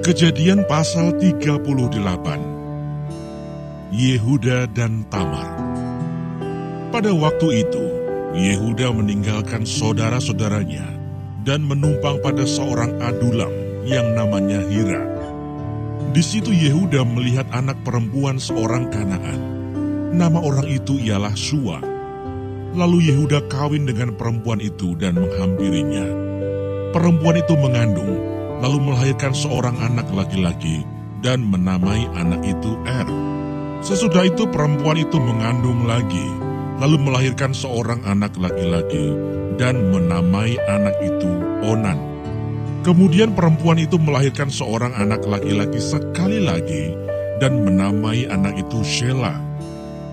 Kejadian pasal 38. Yehuda dan Tamar. Pada waktu itu, Yehuda meninggalkan saudara-saudaranya dan menumpang pada seorang adulam yang namanya Hira. Di situ Yehuda melihat anak perempuan seorang Kanaan. Nama orang itu ialah Shua. Lalu Yehuda kawin dengan perempuan itu dan menghampirinya. Perempuan itu mengandung, lalu melahirkan seorang anak laki-laki dan menamai anak itu Er. Sesudah itu perempuan itu mengandung lagi, lalu melahirkan seorang anak laki-laki dan menamai anak itu Onan. Kemudian perempuan itu melahirkan seorang anak laki-laki sekali lagi dan menamai anak itu Shela.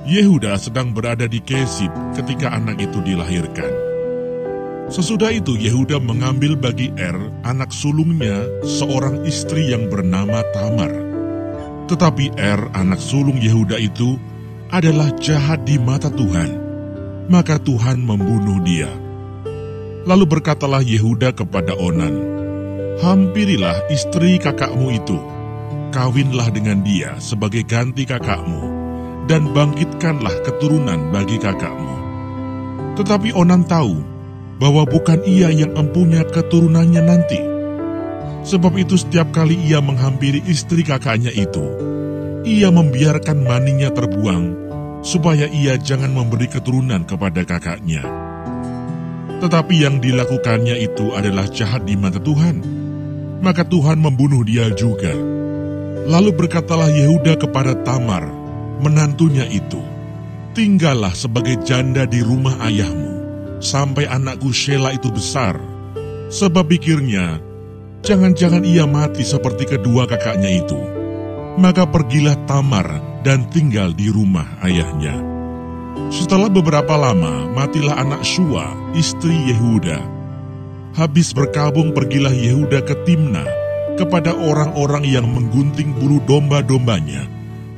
Yehuda sedang berada di Kesib ketika anak itu dilahirkan. Sesudah itu Yehuda mengambil bagi Er, anak sulungnya, seorang istri yang bernama Tamar. Tetapi Er, anak sulung Yehuda itu, adalah jahat di mata Tuhan. Maka Tuhan membunuh dia. Lalu berkatalah Yehuda kepada Onan, "Hampirilah istri kakakmu itu, kawinlah dengan dia sebagai ganti kakakmu, dan bangkitkanlah keturunan bagi kakakmu." Tetapi Onan tahu bahwa bukan ia yang mempunyai keturunannya nanti. Sebab itu setiap kali ia menghampiri istri kakaknya itu, ia membiarkan maninya terbuang, supaya ia jangan memberi keturunan kepada kakaknya. Tetapi yang dilakukannya itu adalah jahat di mata Tuhan, maka Tuhan membunuh dia juga. Lalu berkatalah Yehuda kepada Tamar, menantunya itu, "Tinggallah sebagai janda di rumah ayahmu, sampai anakku Shela itu besar." Sebab pikirnya, jangan-jangan ia mati seperti kedua kakaknya itu. Maka pergilah Tamar dan tinggal di rumah ayahnya. Setelah beberapa lama, matilah anak Shua, istri Yehuda. Habis berkabung pergilah Yehuda ke Timna, kepada orang-orang yang menggunting bulu domba-dombanya,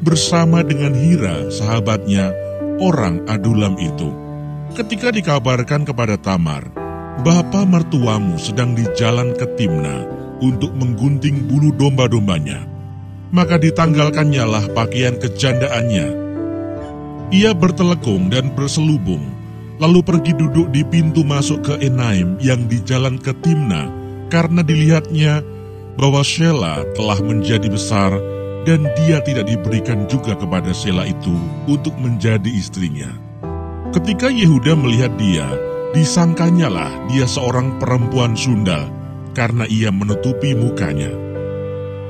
bersama dengan Hira, sahabatnya, orang adulam itu. Ketika dikabarkan kepada Tamar, "Bapa mertuamu sedang di jalan ke Timna untuk menggunting bulu domba-dombanya," maka ditanggalkannya lah pakaian kejandaannya. Ia bertelekung dan berselubung, lalu pergi duduk di pintu masuk ke Enaim yang di jalan ke Timna, karena dilihatnya bahwa Shela telah menjadi besar dan dia tidak diberikan juga kepada Shela itu untuk menjadi istrinya. Ketika Yehuda melihat dia, disangkanyalah dia seorang perempuan sundal, karena ia menutupi mukanya.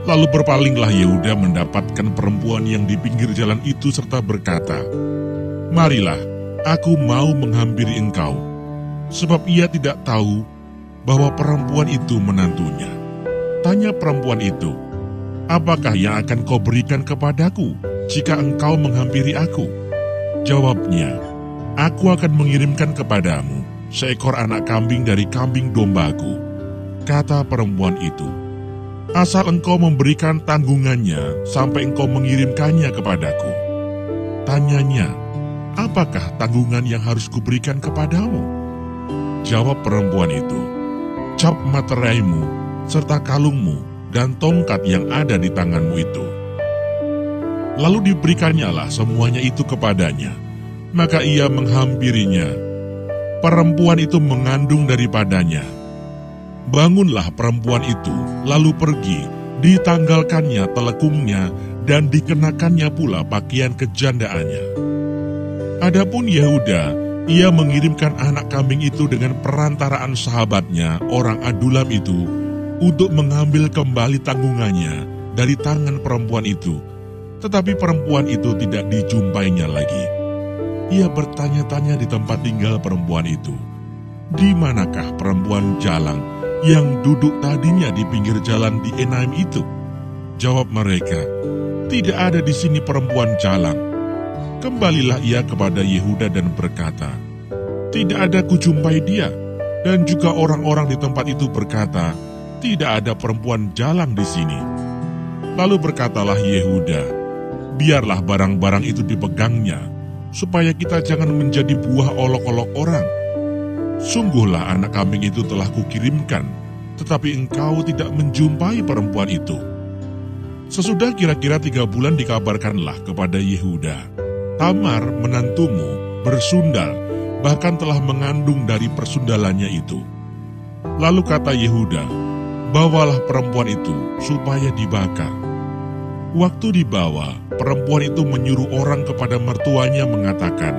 Lalu berpalinglah Yehuda mendapatkan perempuan yang di pinggir jalan itu serta berkata, "Marilah, aku mau menghampiri engkau." Sebab ia tidak tahu bahwa perempuan itu menantunya. Tanya perempuan itu, "Apakah yang akan kau berikan kepadaku jika engkau menghampiri aku?" Jawabnya, "Aku akan mengirimkan kepadamu seekor anak kambing dari kambing dombaku." Kata perempuan itu, "Asal engkau memberikan tanggungannya sampai engkau mengirimkannya kepadaku." Tanyanya, "Apakah tanggungan yang harus kuberikan kepadamu?" Jawab perempuan itu, "Cap materaimu, serta kalungmu, dan tongkat yang ada di tanganmu itu." Lalu diberikannya semuanya itu kepadanya. Maka ia menghampirinya. Perempuan itu mengandung daripadanya. Bangunlah perempuan itu, lalu pergi, ditanggalkannya telekungnya, dan dikenakannya pula pakaian kejandaannya. Adapun Yehuda, ia mengirimkan anak kambing itu dengan perantaraan sahabatnya, orang adulam itu, untuk mengambil kembali tanggungannya dari tangan perempuan itu. Tetapi perempuan itu tidak dijumpainya lagi. Ia bertanya-tanya di tempat tinggal perempuan itu, "Di manakah perempuan jalang yang duduk tadinya di pinggir jalan di Enaim itu?" Jawab mereka, "Tidak ada di sini perempuan jalang." Kembalilah ia kepada Yehuda dan berkata, "Tidak ada kujumpai dia." Dan juga orang-orang di tempat itu berkata, "Tidak ada perempuan jalang di sini." Lalu berkatalah Yehuda, "Biarlah barang-barang itu dipegangnya, supaya kita jangan menjadi buah olok-olok orang. Sungguhlah anak kambing itu telah kukirimkan, tetapi engkau tidak menjumpai perempuan itu. Sesudah kira-kira 3 bulan dikabarkanlah kepada Yehuda, Tamar menantumu bersundal, bahkan telah mengandung dari persundalannya itu. Lalu kata Yehuda, bawalah perempuan itu supaya dibakar. Waktu dibawa, perempuan itu menyuruh orang kepada mertuanya mengatakan,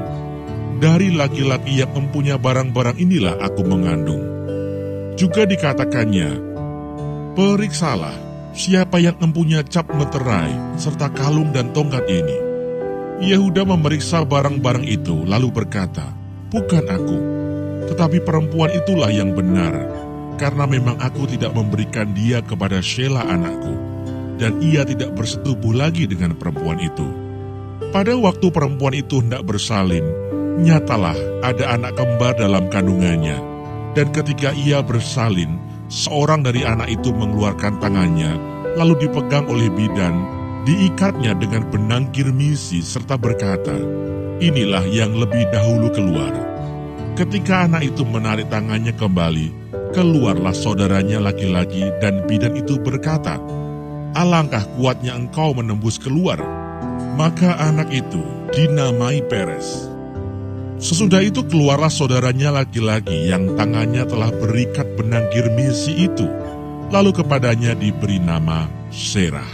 dari laki-laki yang mempunyai barang-barang inilah aku mengandung. Juga dikatakannya, periksalah siapa yang mempunyai cap meterai serta kalung dan tongkat ini. Yehuda memeriksa barang-barang itu lalu berkata, bukan aku, tetapi perempuan itulah yang benar, karena memang aku tidak memberikan dia kepada Shelah anakku, dan ia tidak bersetubuh lagi dengan perempuan itu. Pada waktu perempuan itu hendak bersalin, nyatalah ada anak kembar dalam kandungannya, dan ketika ia bersalin, seorang dari anak itu mengeluarkan tangannya, lalu dipegang oleh bidan, diikatnya dengan benang kirmisi serta berkata, inilah yang lebih dahulu keluar. Ketika anak itu menarik tangannya kembali, keluarlah saudaranya laki-laki dan bidan itu berkata, alangkah kuatnya engkau menembus keluar. Maka anak itu dinamai Peres. Sesudah itu keluarlah saudaranya laki-laki yang tangannya telah berikat benang kirmisi itu. Lalu kepadanya diberi nama Serah.